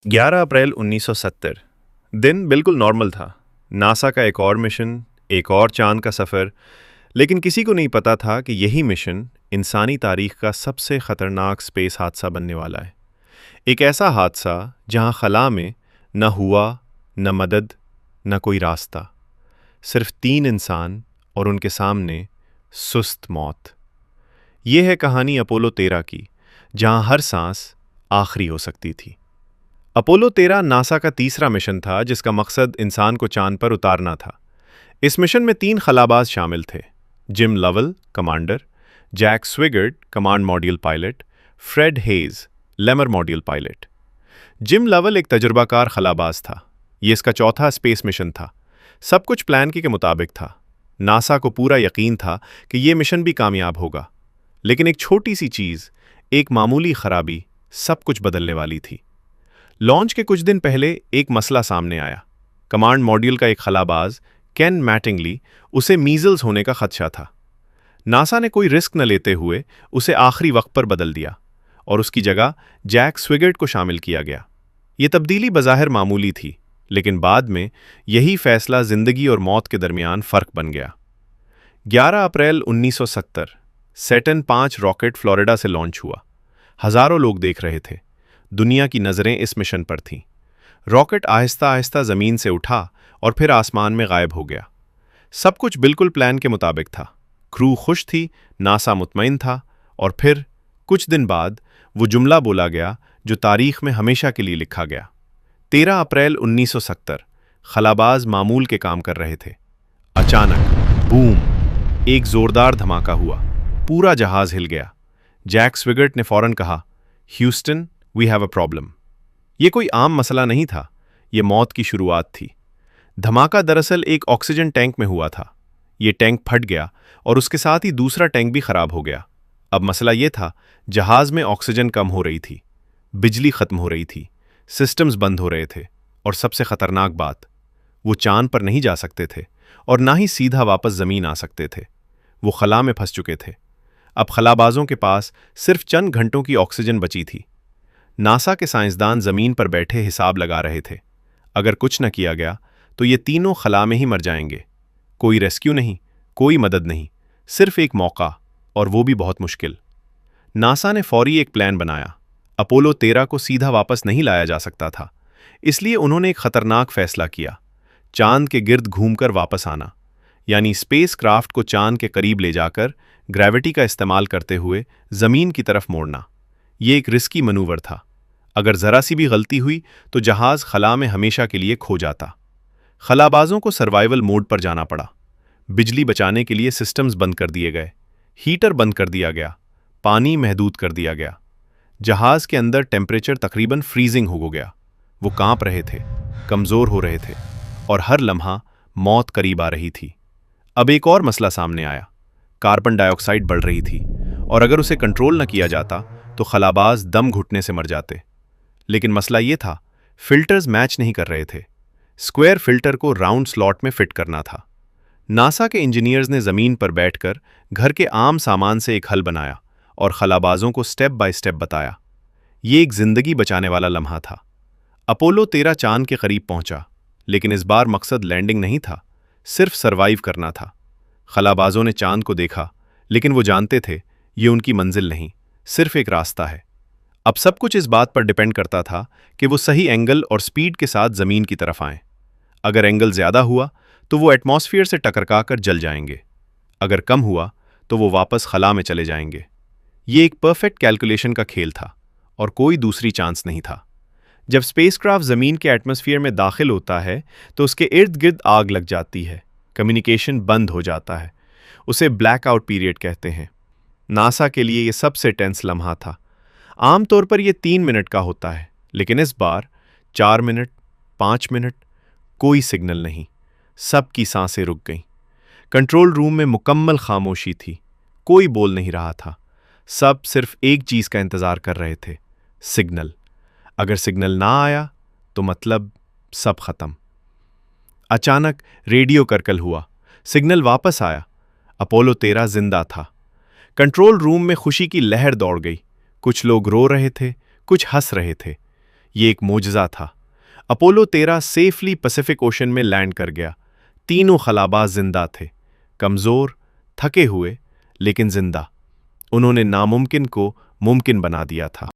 11 अप्रैल 1970। दिन बिल्कुल नॉर्मल था। नासा का एक और मिशन, एक और चांद का सफ़र। लेकिन किसी को नहीं पता था कि यही मिशन इंसानी तारीख का सबसे ख़तरनाक स्पेस हादसा बनने वाला है। एक ऐसा हादसा जहां खला में न हुआ, न मदद, न कोई रास्ता, सिर्फ 3 इंसान और उनके सामने सुस्त मौत। ये है कहानी अपोलो 13 की, जहां हर सांस आखिरी हो सकती थी। अपोलो 13 नासा का तीसरा मिशन था जिसका मकसद इंसान को चांद पर उतारना था। इस मिशन में 3 खलाबाज शामिल थे: Jim Lovell commander, Jack Swigert command module pilot, Fred Haise lunar module pilot. Jim Lovell एक तजुर्बाकार खलाबाज था। ये इसका चौथा स्पेस मिशन था। सब कुछ प्लान के मुताबिक था। नासा को पूरा यकीन था कि ये मिशन भी कामयाब होगा। लेकिन एक छोटी सी चीज़, एक मामूली खराबी, सब कुछ बदलने वाली थी। लॉन्च के कुछ दिन पहले एक मसला सामने आया। कमांड मॉड्यूल का एक खलाबाज, केन मैटिंगली, उसे मीजल्स होने का खदशा था। नासा ने कोई रिस्क न लेते हुए उसे आखिरी वक्त पर बदल दिया और उसकी जगह जैक स्विगर्ट को शामिल किया गया। ये तब्दीली बज़ाहिर मामूली थी, लेकिन बाद में यही फैसला जिंदगी और मौत के दरमियान फ़र्क बन गया। 11 अप्रैल 1970 सैटर्न 5 रॉकेट फ्लोरिडा से लॉन्च हुआ। हज़ारों लोग देख रहे थे। दुनिया की नज़रें इस मिशन पर थीं। रॉकेट आहिस्ता आहिस्ता ज़मीन से उठा और फिर आसमान में गायब हो गया। सब कुछ बिल्कुल प्लान के मुताबिक था। क्रू खुश थी, नासा मुतमईन था, और फिर कुछ दिन बाद वो जुमला बोला गया जो तारीख में हमेशा के लिए लिखा गया। 13 अप्रैल 1970 खलाबाज मामूल के काम कर रहे थे। अचानक बूम, एक जोरदार धमाका हुआ। पूरा जहाज हिल गया। जैक स्विगर्ट ने फौरन कहा, Houston, we have a problem. ये कोई आम मसला नहीं था, ये मौत की शुरुआत थी। धमाका दरअसल एक ऑक्सीजन टैंक में हुआ था। ये टैंक फट गया और उसके साथ ही दूसरा टैंक भी खराब हो गया। अब मसला ये था, जहाज में ऑक्सीजन कम हो रही थी, बिजली खत्म हो रही थी, सिस्टम्स बंद हो रहे थे, और सबसे खतरनाक बात, वो चांद पर नहीं जा सकते थे और ना ही सीधा वापस जमीन आ सकते थे। वो खला में फंस चुके थे। अब खलाबाजों के पास सिर्फ चंद घंटों की ऑक्सीजन बची थी। नासा के साइंसदान जमीन पर बैठे हिसाब लगा रहे थे। अगर कुछ न किया गया तो ये तीनों खला में ही मर जाएंगे। कोई रेस्क्यू नहीं, कोई मदद नहीं, सिर्फ एक मौका, और वो भी बहुत मुश्किल। नासा ने फौरी एक प्लान बनाया। अपोलो 13 को सीधा वापस नहीं लाया जा सकता था, इसलिए उन्होंने एक खतरनाक फैसला किया: चांद के गिर्द घूमकर वापस आना, यानी स्पेस क्राफ्ट को चांद के करीब ले जाकर ग्रेविटी का इस्तेमाल करते हुए जमीन की तरफ मोड़ना। ये एक रिस्की मनूवर था। अगर जरा सी भी गलती हुई तो जहाज खला में हमेशा के लिए खो जाता। खलाबाजों को सर्वाइवल मोड पर जाना पड़ा। बिजली बचाने के लिए सिस्टम्स बंद कर दिए गए, हीटर बंद कर दिया गया, पानी महदूद कर दिया गया। जहाज के अंदर टेम्परेचर तकरीबन फ्रीजिंग हो गया। वो कांप रहे थे, कमज़ोर हो रहे थे, और हर लम्हा मौत करीब आ रही थी। अब एक और मसला सामने आया। कार्बन डाइऑक्साइड बढ़ रही थी, और अगर उसे कंट्रोल न किया जाता तो खलाबाज दम घुटने से मर जाते। लेकिन मसला ये था, फिल्टर्स मैच नहीं कर रहे थे। स्क्वायर फिल्टर को राउंड स्लॉट में फिट करना था। नासा के इंजीनियर्स ने ज़मीन पर बैठकर घर के आम सामान से एक हल बनाया और खलाबाजों को स्टेप बाय स्टेप बताया। ये एक जिंदगी बचाने वाला लम्हा था। अपोलो 13 चांद के करीब पहुंचा, लेकिन इस बार मकसद लैंडिंग नहीं था, सिर्फ सरवाइव करना था। खलाबाजों ने चांद को देखा, लेकिन वो जानते थे ये उनकी मंजिल नहीं, सिर्फ एक रास्ता है। अब सब कुछ इस बात पर डिपेंड करता था कि वो सही एंगल और स्पीड के साथ ज़मीन की तरफ आएं। अगर एंगल ज़्यादा हुआ तो वो एटमॉस्फेयर से टकरा कर जल जाएंगे। अगर कम हुआ तो वो वापस खला में चले जाएंगे। ये एक परफेक्ट कैलकुलेशन का खेल था और कोई दूसरी चांस नहीं था। जब स्पेसक्राफ्ट ज़मीन के एटमॉस्फेयर में दाखिल होता है तो उसके इर्द गिर्द आग लग जाती है, कम्युनिकेशन बंद हो जाता है। उसे ब्लैकआउट पीरियड कहते हैं। नासा के लिए ये सबसे टेंस लम्हा था। आमतौर पर यह 3 मिनट का होता है, लेकिन इस बार 4 मिनट, 5 मिनट, कोई सिग्नल नहीं। सबकी सांसें रुक गईं। कंट्रोल रूम में मुकम्मल खामोशी थी। कोई बोल नहीं रहा था। सब सिर्फ एक चीज़ का इंतज़ार कर रहे थे, सिग्नल। अगर सिग्नल ना आया तो मतलब सब खत्म। अचानक रेडियो करकल हुआ। सिग्नल वापस आया। अपोलो 13 जिंदा था। कंट्रोल रूम में खुशी की लहर दौड़ गई। कुछ लोग रो रहे थे, कुछ हंस रहे थे। یہ ایک معجزہ تھا۔ اپولو 13 سیفلی پیسفک اوشن میں لینڈ کر گیا۔ تینوں خلاباز زندہ تھے، کمزور، تھکے ہوئے، لیکن زندہ۔ انہوں نے ناممکن کو ممکن بنا دیا تھا۔